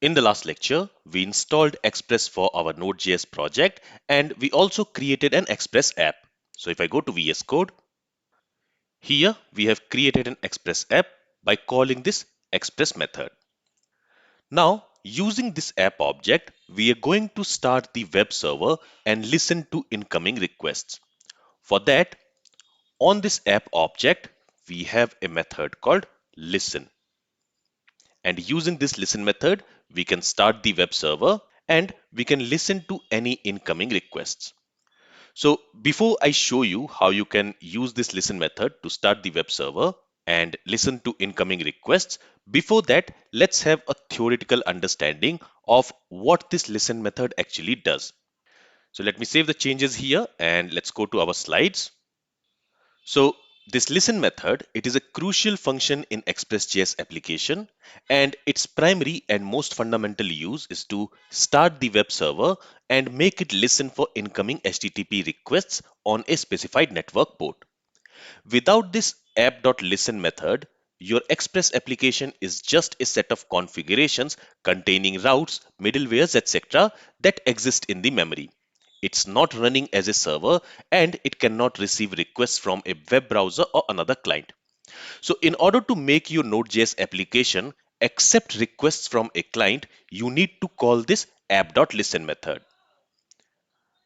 In the last lecture, we installed Express for our Node.js project and we also created an Express app. So if I go to VS Code, here we have created an Express app by calling this Express method. Now, using this app object, we are going to start the web server and listen to incoming requests. For that, on this app object, we have a method called listen. And using this listen method, we can start the web server and we can listen to any incoming requests. So before I show you how you can use this listen method to start the web server and listen to incoming requests, before that, let's have a theoretical understanding of what this listen method actually does. So let me save the changes here and let's go to our slides. So this listen method, it is a crucial function in Express.js application, and its primary and most fundamental use is to start the web server and make it listen for incoming HTTP requests on a specified network port. Without this app.listen method, your Express application is just a set of configurations containing routes, middlewares, etc. that exist in the memory. It's not running as a server and it cannot receive requests from a web browser or another client. So in order to make your Node.js application accept requests from a client, you need to call this app.listen method.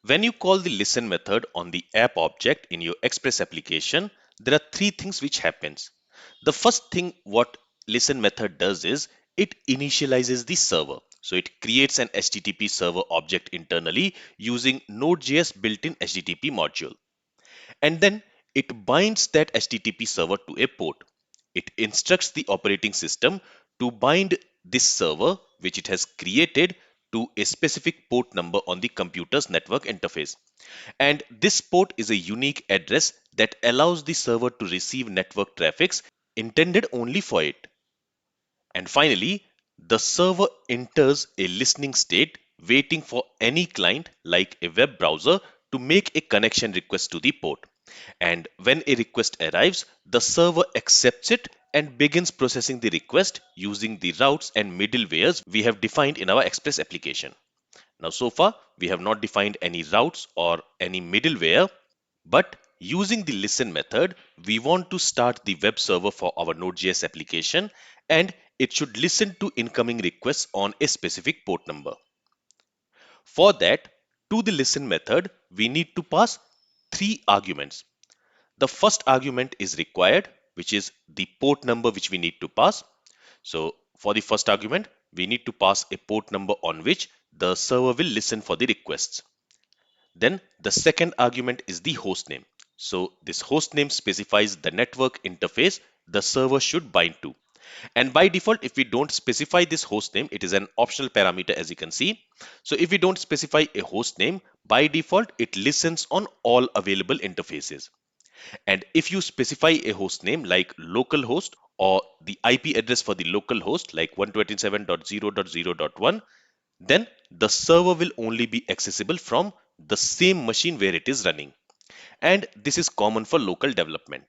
When you call the listen method on the app object in your Express application, there are three things which happens. The first thing what listen method does is it initializes the server. So it creates an HTTP server object internally using Node.js built-in HTTP module. And then it binds that HTTP server to a port. It instructs the operating system to bind this server, which it has created, to a specific port number on the computer's network interface. And this port is a unique address that allows the server to receive network traffics intended only for it. And finally, the server enters a listening state waiting for any client like a web browser to make a connection request to the port. And when a request arrives, the server accepts it and begins processing the request using the routes and middlewares we have defined in our Express application. Now, so far, we have not defined any routes or any middleware, but using the listen method, we want to start the web server for our Node.js application and it should listen to incoming requests on a specific port number. For that, to the listen method, we need to pass three arguments. The first argument is required, which is the port number which we need to pass. So for the first argument, we need to pass a port number on which the server will listen for the requests. Then the second argument is the host name. So this host name specifies the network interface the server should bind to. And by default, if we don't specify this host name, it is an optional parameter as you can see. So if we don't specify a host name, by default, it listens on all available interfaces. And if you specify a host name like localhost or the IP address for the local host like 127.0.0.1, then the server will only be accessible from the same machine where it is running. And this is common for local development.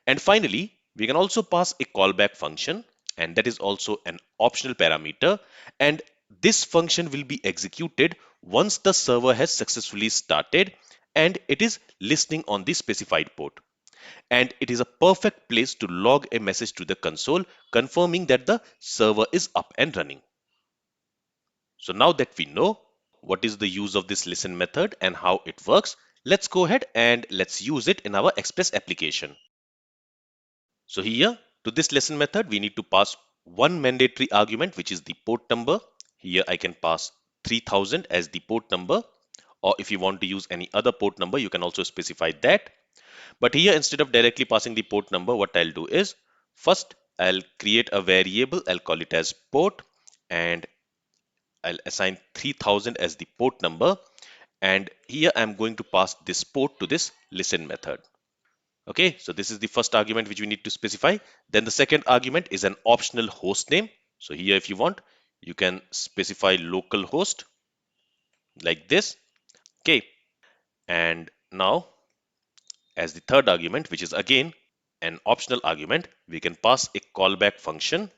And finally, we can also pass a callback function, and that is also an optional parameter. And this function will be executed once the server has successfully started and it is listening on the specified port. And it is a perfect place to log a message to the console confirming that the server is up and running. So now that we know what is the use of this listen method and how it works, let's go ahead and let's use it in our Express application. So here to this listen method, we need to pass one mandatory argument, which is the port number. Here I can pass 3000 as the port number, or if you want to use any other port number, you can also specify that. But here, instead of directly passing the port number, what I'll do is first I'll create a variable. I'll call it as port and I'll assign 3000 as the port number. And here I'm going to pass this port to this listen method. Okay, so this is the first argument which we need to specify. Then the second argument is an optional host name. So here, if you want, you can specify localhost like this. Okay, and now as the third argument, which is again an optional argument, we can pass a callback function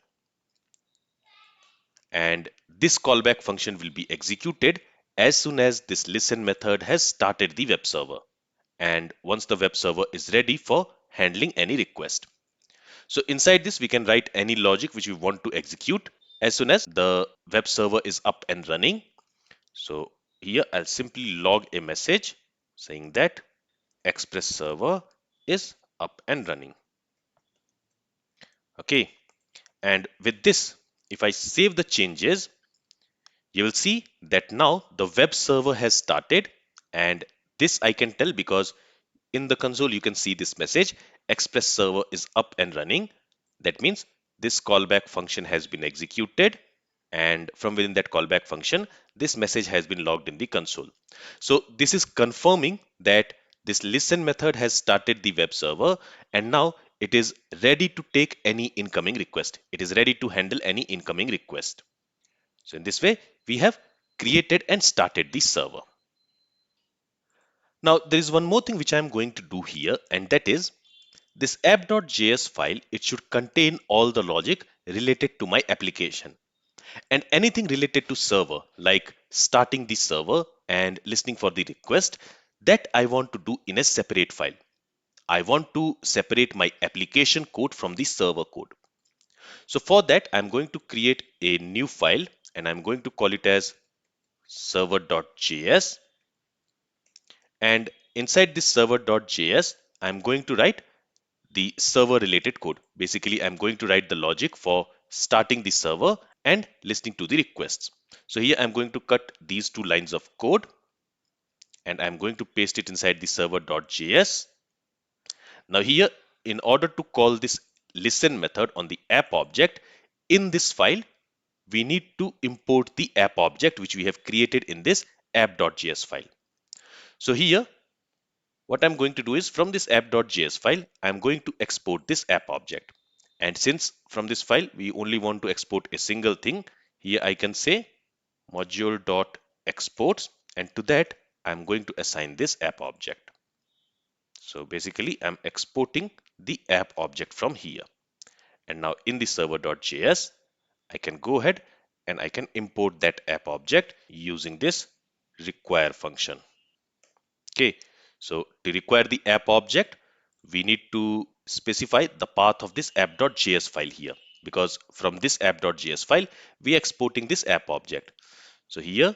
And this callback function will be executed as soon as this listen method has started the web server, and once the web server is ready for handling any request. So inside this, we can write any logic which we want to execute as soon as the web server is up and running. So here I'll simply log a message saying that Express server is up and running. Okay, and with this, if I save the changes, you will see that now the web server has started, and this I can tell because in the console you can see this message, Express server is up and running. That means this callback function has been executed, and from within that callback function this message has been logged in the console. So this is confirming that this listen method has started the web server, and now it is ready to take any incoming request. It is ready to handle any incoming request. So in this way, we have created and started the server. Now there is one more thing which I am going to do here, and that is this app.js file. It should contain all the logic related to my application, and anything related to server like starting the server and listening for the request, that I want to do in a separate file. I want to separate my application code from the server code. So for that, I'm going to create a new file, and I'm going to call it as server.js. And inside this server.js, I'm going to write the server related code. Basically, I'm going to write the logic for starting the server and listening to the requests. So here I'm going to cut these two lines of code, and I'm going to paste it inside the server.js. Now here, in order to call this listen method on the app object in this file, we need to import the app object which we have created in this app.js file. So here, what I'm going to do is from this app.js file, I'm going to export this app object. And since from this file, we only want to export a single thing, here I can say module.exports, and to that, I'm going to assign this app object. So basically, I'm exporting the app object from here. And now in the server.js, I can go ahead and I can import that app object using this require function. Okay, so to require the app object, we need to specify the path of this app.js file here, because from this app.js file, we are exporting this app object. So here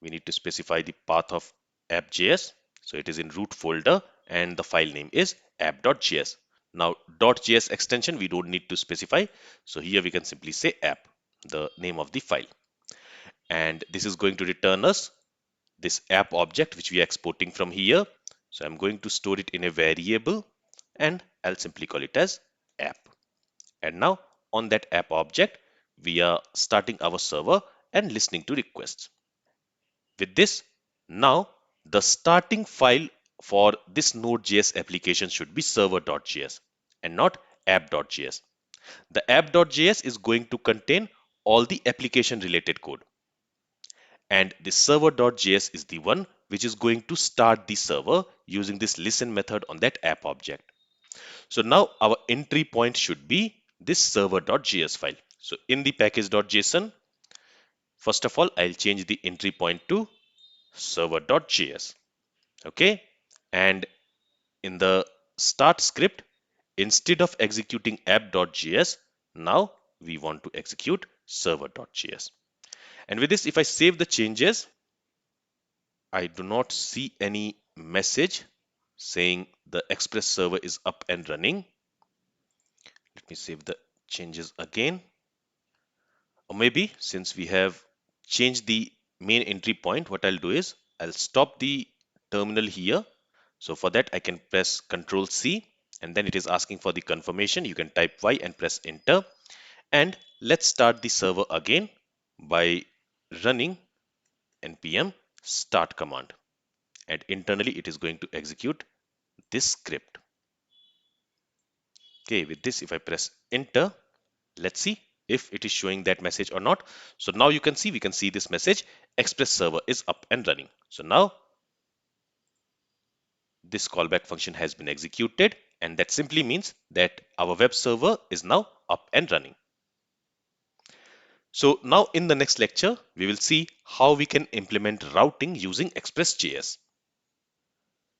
we need to specify the path of app.js. So it is in root folder and the file name is app.js. Now .js extension we don't need to specify. So here we can simply say app, the name of the file. And this is going to return us this app object which we are exporting from here. So I'm going to store it in a variable, and I'll simply call it as app. And now on that app object, we are starting our server and listening to requests. With this, now the starting file for this Node.js application should be server.js and not app.js. The app.js is going to contain all the application related code, and the server.js is the one which is going to start the server using this listen method on that app object. So now our entry point should be this server.js file. So in the package.json, first of all, I'll change the entry point to server.js. Okay. And in the start script, instead of executing app.js, now we want to execute server.js. And with this, if I save the changes, I do not see any message saying the Express server is up and running. Let me save the changes again. Or maybe since we have changed the main entry point, what I'll do is I'll stop the terminal here. So for that, I can press Control C, and then it is asking for the confirmation. You can type Y and press enter. And let's start the server again by running npm start command. And internally, it is going to execute this script. Okay, with this, if I press enter, let's see if it is showing that message or not. So now you can see, we can see this message, Express server is up and running. So now this callback function has been executed, and that simply means that our web server is now up and running. So now in the next lecture, we will see how we can implement routing using Express.js.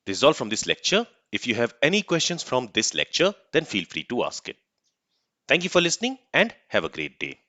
This is all from this lecture. If you have any questions from this lecture, then feel free to ask it. Thank you for listening and have a great day.